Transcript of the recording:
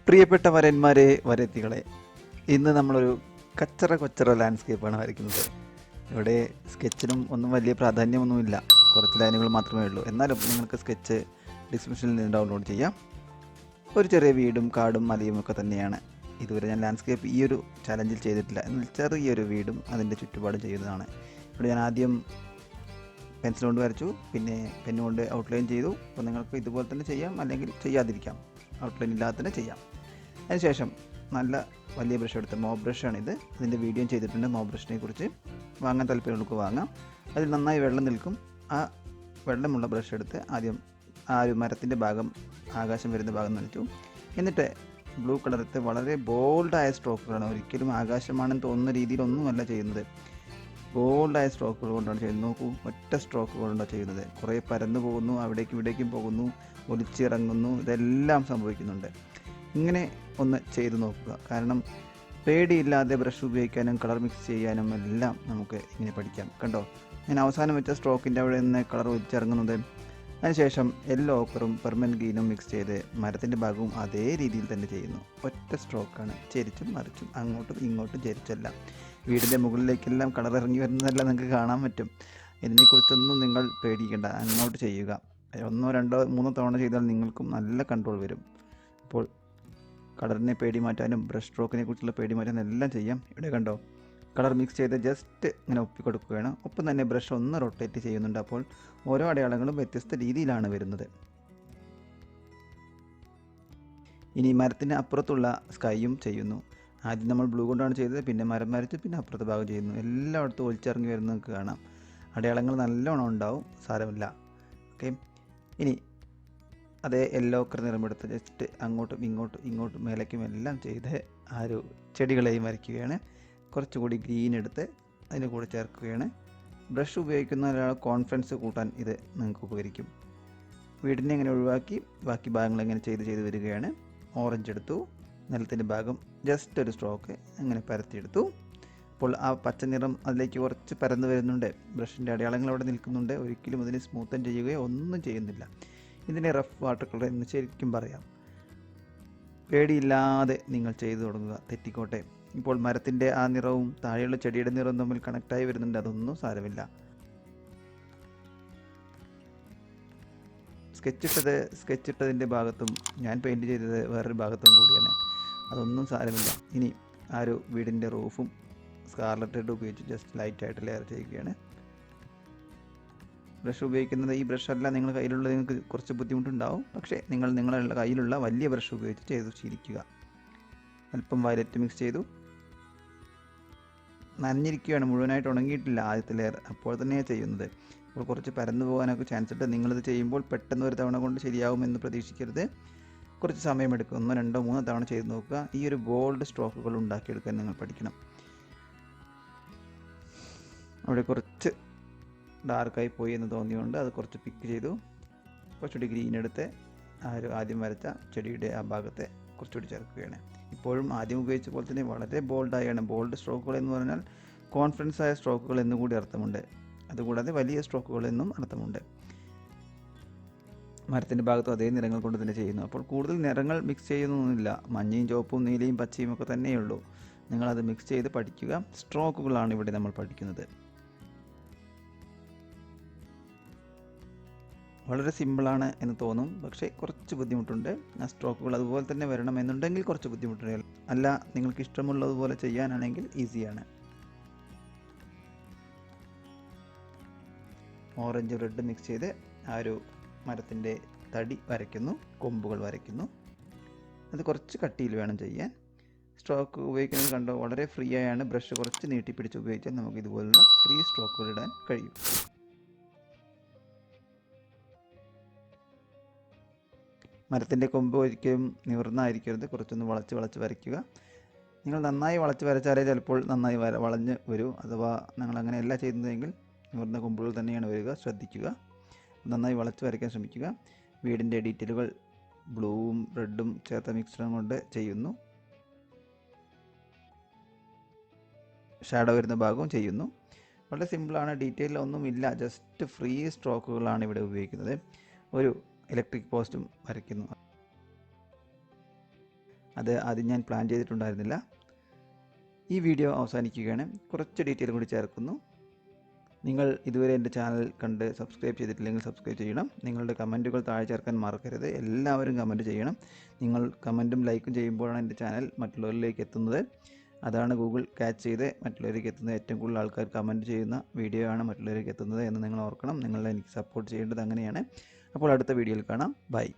പ്രിയപ്പെട്ട വരന്മാരെ, വരത്തികളെ, ഇന്ന് നമ്മളൊരു കൊച്ചറ ലാൻഡ്സ്കേപ്പാണ് വരയ്ക്കുന്നത്. ഇവിടെ സ്കെച്ചിനും ഒന്നും വലിയ പ്രാധാന്യമൊന്നുമില്ല, കുറച്ച് ലൈനുകൾ മാത്രമേ ഉള്ളൂ. എന്നാലും നിങ്ങൾക്ക് സ്കെച്ച് ഡിസ്ക്രിപ്ഷനിൽ നിന്ന് ഡൗൺലോഡ് ചെയ്യാം. ഒരു ചെറിയ വീടും കാടും മലയും ഒക്കെ തന്നെയാണ്. ഇതുവരെ ഞാൻ ലാൻഡ്സ്കേപ്പ് ഈ ഒരു ചലഞ്ചിൽ ചെയ്തിട്ടില്ല, എന്നാൽ ചെറിയൊരു വീടും അതിൻ്റെ ചുറ്റുപാടും ചെയ്യുന്നതാണ്. ഇവിടെ ഞാൻ ആദ്യം പെൻസിൽ കൊണ്ട് വരച്ചു, പിന്നെ പെന്നുകൊണ്ട് ഔട്ട്ലൈൻ ചെയ്തു. അപ്പോൾ നിങ്ങൾക്ക് ഇതുപോലെ തന്നെ ചെയ്യാം, അല്ലെങ്കിൽ ചെയ്യാതിരിക്കാം, ഔട്ട്ലൈൻ ഇല്ലാതെ തന്നെ ചെയ്യാം. അതിനുശേഷം നല്ല വലിയ ബ്രഷ് എടുത്ത്, മോബ് ബ്രഷാണിത്, ഇതിൻ്റെ വീഡിയോ ചെയ്തിട്ടുണ്ട്. മോബ് ബ്രഷിനെ കുറിച്ച് വാങ്ങാൻ താല്പര്യങ്ങൾക്ക് വാങ്ങാം. അതിൽ നന്നായി വെള്ളം നിൽക്കും. ആ വെള്ളമുള്ള ബ്രഷ് എടുത്ത് ആദ്യം ആ ഒരു മരത്തിൻ്റെ ഭാഗം, ആകാശം വരുന്ന ഭാഗം നനച്ചു. എന്നിട്ട് ബ്ലൂ കളറത്തെ വളരെ ബോൾഡായ സ്ട്രോക്കുകളാണ്, ഒരിക്കലും ആകാശമാണെന്ന് തോന്നുന്ന രീതിയിലൊന്നുമല്ല ചെയ്യുന്നത്. ബോൾഡായ സ്ട്രോക്കുകൾ കൊണ്ടാണ് ചെയ്യുന്നത്. നോക്കൂ, ഒറ്റ സ്ട്രോക്ക് കൊണ്ടാണ് ചെയ്യുന്നത്. കുറേ പരന്നു പോകുന്നു, അവിടേക്കും ഇവിടേക്കും പോകുന്നു, ഒലിച്ചിറങ്ങുന്നു, ഇതെല്ലാം സംഭവിക്കുന്നുണ്ട്. ഇങ്ങനെ ഒന്ന് ചെയ്തു നോക്കുക. കാരണം പേടിയില്ലാതെ ബ്രഷ് ഉപയോഗിക്കാനും കളർ മിക്സ് ചെയ്യാനും എല്ലാം നമുക്ക് ഇങ്ങനെ പഠിക്കാം. കണ്ടോ, ഞാൻ അവസാനം വെച്ച സ്ട്രോക്കിൻ്റെ അവിടെ നിന്ന് കളർ ഒലിച്ചിറങ്ങുന്നത്. അതിനുശേഷം യെല്ലോ ഓക്കറും പെർമനൻറ്റ് ഗ്രീനും മിക്സ് ചെയ്ത് മരത്തിൻ്റെ ഭാഗവും അതേ രീതിയിൽ തന്നെ ചെയ്യുന്നു. ഒറ്റ സ്ട്രോക്കാണ്, ചെരിച്ചും മറിച്ചും അങ്ങോട്ടും ഇങ്ങോട്ടും ചെരിച്ചല്ല. വീടിൻ്റെ മുകളിലേക്കെല്ലാം കളർ ഇറങ്ങി വരുന്നതെല്ലാം നിങ്ങൾക്ക് കാണാൻ പറ്റും. ഇതിനെക്കുറിച്ചൊന്നും നിങ്ങൾ പേടിക്കേണ്ട, അങ്ങോട്ട് ചെയ്യുക. 1, 2, 3 തവണ ചെയ്താൽ നിങ്ങൾക്കും നല്ല കൺട്രോൾ വരും. അപ്പോൾ കളറിനെ പേടി മാറ്റാനും ബ്രഷ് സ്ട്രോക്കിനെ കുറിച്ചുള്ള പേടി മാറ്റാനും എല്ലാം ചെയ്യാം. ഇവിടെ കണ്ടോ, കളർ മിക്സ് ചെയ്ത് ജസ്റ്റ് ഇങ്ങനെ ഒപ്പിക്കൊടുക്കുകയാണ്. ഒപ്പം തന്നെ ബ്രഷ് ഒന്ന് റൊട്ടേറ്റ് ചെയ്യുന്നുണ്ട്. അപ്പോൾ ഓരോ അടയാളങ്ങളും വ്യത്യസ്ത രീതിയിലാണ് വരുന്നത്. ഇനി മരത്തിന് അപ്പുറത്തുള്ള സ്കൈയും ചെയ്യുന്നു. ആദ്യം നമ്മൾ ബ്ലൂ കൊണ്ടാണ് ചെയ്തത്, പിന്നെ മരം വരച്ചു, പിന്നെ അപ്പുറത്തെ ഭാഗം ചെയ്യുന്നു. എല്ലായിടത്തും ഒലിച്ചിറങ്ങി വരുന്നത് നിങ്ങൾക്ക് കാണാം. അടയാളങ്ങൾ നല്ലോണം ഉണ്ടാവും, സാരമില്ല. ഓക്കെ, ഇനി അതേ യെല്ലോ ഓക്കർ നിറമെടുത്ത് ജസ്റ്റ് അങ്ങോട്ടും ഇങ്ങോട്ടും മേലേക്കും എല്ലാം ചെയ്ത് ആ ഒരു ചെടികളെയും വരയ്ക്കുകയാണ്. കുറച്ചുകൂടി ഗ്രീൻ എടുത്ത് അതിന് കൂടെ ചേർക്കുകയാണ്. ബ്രഷ് ഉപയോഗിക്കുന്ന ഒരാൾ കോൺഫിഡൻസ് കൂട്ടാൻ ഇത് നിങ്ങൾക്ക് ഉപകരിക്കും. വീടിനെ ഇങ്ങനെ ഒഴിവാക്കി ബാക്കി ഭാഗങ്ങൾ ഇങ്ങനെ ചെയ്ത് വരികയാണ്. ഓറഞ്ച് എടുത്തു, നിലത്തിൻ്റെ ഭാഗം ജസ്റ്റ് ഒരു സ്ട്രോക്ക് അങ്ങനെ പരത്തിയെടുത്തു. അപ്പോൾ ആ പച്ച നിറം അതിലേക്ക് കുറച്ച് പരന്നു വരുന്നുണ്ട്. ബ്രഷിൻ്റെ അടയാളങ്ങൾ അവിടെ നിൽക്കുന്നുണ്ട്. ഒരിക്കലും അതിനെ സ്മൂത്തൻ ചെയ്യുകയോ ഒന്നും ചെയ്യുന്നില്ല. ഇതിനെ റഫ് വാട്ടർ കളർ എന്ന് ശരിക്കും പറയാം. പേടിയില്ലാതെ നിങ്ങൾ ചെയ്തു തുടങ്ങുക, തെറ്റിക്കോട്ടെ. ഇപ്പോൾ മരത്തിൻ്റെ ആ നിറവും താഴെയുള്ള ചെടിയുടെ നിറവും തമ്മിൽ കണക്റ്റായി വരുന്നുണ്ട്, അതൊന്നും സാരമില്ല. സ്കെച്ചിട്ടതിൻ്റെ ഭാഗത്തും ഞാൻ പെയിൻറ്റ് ചെയ്തത് വേറൊരു ഭാഗത്തും കൂടിയാണ്, അതൊന്നും സാരമില്ല. ഇനി ആ ഒരു വീടിൻ്റെ റൂഫും സ്കാർലറ്റ് റെഡ് ഉപയോഗിച്ച് ജസ്റ്റ് ലൈറ്റായിട്ട് ലെയർ ചെയ്യുകയാണ്. ബ്രഷ് ഉപയോഗിക്കുന്നത് ഈ ബ്രഷല്ല നിങ്ങളുടെ കയ്യിലുള്ളത്, നിങ്ങൾക്ക് കുറച്ച് ബുദ്ധിമുട്ടുണ്ടാവും. പക്ഷേ നിങ്ങളുടെ കയ്യിലുള്ള വലിയ ബ്രഷ് ഉപയോഗിച്ച് ചെയ്തു ശീലിക്കുക. അല്പം വയലറ്റ് മിക്സ് ചെയ്തു. നനഞ്ഞിരിക്കുകയാണ്, മുഴുവനായിട്ട് ഉണങ്ങിയിട്ടില്ല ആദ്യത്തെ ലെയർ, അപ്പോൾ തന്നെയാണ് ചെയ്യുന്നത്. അപ്പോൾ കുറച്ച് പരന്നു പോകാനൊക്കെ ചാൻസ് ഉണ്ട്. നിങ്ങളിത് ചെയ്യുമ്പോൾ പെട്ടെന്ന് ഒരു തവണ കൊണ്ട് ശരിയാവുമെന്ന് പ്രതീക്ഷിക്കരുത്. കുറച്ച് സമയമെടുക്കും. 1, 2, 3 തവണ ചെയ്ത് നോക്കുക. ഈ ഒരു ബോൾഡ് സ്ട്രോക്കുകൾ ഉണ്ടാക്കിയെടുക്കാൻ നിങ്ങൾ പഠിക്കണം. അവിടെ കുറച്ച് ഡാർക്കായി പോയി എന്ന് തോന്നിയുകൊണ്ട് അത് കുറച്ച് പിക്ക് ചെയ്തു. കുറച്ചുകൂടി ഗ്രീൻ എടുത്ത് ആ ഒരു ആദ്യം വരച്ച ചെടിയുടെ ആ ഭാഗത്തെ കുറച്ചുകൂടി ചേർക്കുകയാണ്. ഇപ്പോഴും ആദ്യം ഉപയോഗിച്ച പോലെ തന്നെ വളരെ ബോൾഡായാണ്. ബോൾഡ് സ്ട്രോക്കുകൾ എന്ന് പറഞ്ഞാൽ കോൺഫിഡൻസ് ആയ സ്ട്രോക്കുകൾ എന്നുകൂടി അർത്ഥമുണ്ട്. അതുകൂടാതെ വലിയ സ്ട്രോക്കുകൾ എന്നും അർത്ഥമുണ്ട്. മരത്തിൻ്റെ ഭാഗത്തും അതേ നിറങ്ങൾ കൊണ്ട് തന്നെ ചെയ്യുന്നു. അപ്പോൾ കൂടുതൽ നിറങ്ങൾ മിക്സ് ചെയ്യുന്നൊന്നുമില്ല. മഞ്ഞയും ചുവപ്പും നീലയും പച്ചയും ഒക്കെ തന്നെയുള്ളൂ. നിങ്ങളത് മിക്സ് ചെയ്ത് പഠിക്കുക. സ്ട്രോക്കുകളാണ് ഇവിടെ നമ്മൾ പഠിക്കുന്നത്. വളരെ സിമ്പിളാണ് എന്ന് തോന്നും, പക്ഷേ കുറച്ച് ബുദ്ധിമുട്ടുണ്ട്. ആ സ്ട്രോക്കുകൾ അതുപോലെ തന്നെ വരണമെന്നുണ്ടെങ്കിൽ കുറച്ച് ബുദ്ധിമുട്ടുണ്ട്. അല്ല, നിങ്ങൾക്ക് ഇഷ്ടമുള്ളതുപോലെ ചെയ്യാനാണെങ്കിൽ ഈസിയാണ്. ഓറഞ്ച് റെഡ് മിക്സ് ചെയ്ത് ആ ഒരു മരത്തിൻ്റെ തടി വരയ്ക്കുന്നു, കൊമ്പുകൾ വരയ്ക്കുന്നു. അത് കുറച്ച് കട്ടിയിൽ വേണം ചെയ്യാൻ. സ്ട്രോക്ക് ഉപയോഗിക്കുന്നത് കണ്ടോ, വളരെ ഫ്രീ ആയാണ്. ബ്രഷ് കുറച്ച് നീട്ടിപ്പിടിച്ച് ഉപയോഗിച്ചാൽ നമുക്ക് ഇതുപോലുള്ള ഫ്രീ സ്ട്രോക്കുകൾ ഇടാൻ കഴിയും. മരത്തിൻ്റെ കൊമ്പ് ഒരിക്കലും നിവർന്നായിരിക്കരുത്, കുറച്ചൊന്ന് വളച്ച് വരയ്ക്കുക. നിങ്ങൾ നന്നായി വളച്ച് വരച്ചാലേ ചിലപ്പോൾ നന്നായി വളഞ്ഞ് വരൂ. അഥവാ നിങ്ങൾ അങ്ങനെയല്ല ചെയ്യുന്നതെങ്കിൽ നിവർന്ന കൊമ്പുകൾ തന്നെയാണ് വരിക, ശ്രദ്ധിക്കുക. നന്നായി വളച്ച് വരയ്ക്കാൻ ശ്രമിക്കുക. വീടിൻ്റെ ഡീറ്റെയിലുകൾ ബ്ലൂവും റെഡും ചേർത്ത മിക്സ്ചറും കൊണ്ട് ചെയ്യുന്നു. ഷാഡോ വരുന്ന ഭാഗവും ചെയ്യുന്നു. വളരെ സിമ്പിളാണ്, ഡീറ്റെയിലൊന്നുമില്ല, ജസ്റ്റ് ഫ്രീ സ്ട്രോക്കുകളാണ് ഇവിടെ ഉപയോഗിക്കുന്നത്. ഒരു ഇലക്ട്രിക് പോസ്റ്റും വരയ്ക്കുന്നു. അത് ആദ്യം ഞാൻ പ്ലാൻ ചെയ്തിട്ടുണ്ടായിരുന്നില്ല. ഈ വീഡിയോ അവസാനിക്കുകയാണ്. കുറച്ച് ഡീറ്റെയിൽ കൂടി ചേർക്കുന്നു. നിങ്ങൾ ഇതുവരെ എൻ്റെ ചാനൽ കണ്ട് സബ്സ്ക്രൈബ് ചെയ്തിട്ടില്ലെങ്കിൽ സബ്സ്ക്രൈബ് ചെയ്യണം. നിങ്ങളുടെ കമൻറ്റുകൾ താഴെ ചേർക്കാൻ മറക്കരുത്. എല്ലാവരും കമൻറ്റ് ചെയ്യണം. നിങ്ങൾ കമൻറ്റും ലൈക്കും ചെയ്യുമ്പോഴാണ് എൻ്റെ ചാനൽ മറ്റുള്ളവരിലേക്ക് എത്തുന്നത്. അതാണ് ഗൂഗിൾ ക്യാച്ച് ചെയ്ത് മറ്റുള്ളവരിലേക്ക് എത്തുന്നത്. ഏറ്റവും കൂടുതൽ ആൾക്കാർ കമൻറ്റ് ചെയ്യുന്ന വീഡിയോ ആണ് മറ്റുള്ളവരിലേക്ക് എത്തുന്നത് എന്ന് നിങ്ങൾ ഓർക്കണം. നിങ്ങൾ എനിക്ക് സപ്പോർട്ട് ചെയ്യേണ്ടത് അങ്ങനെയാണ്. അപ്പോൾ അടുത്ത വീഡിയോയിൽ കാണാം. ബൈ.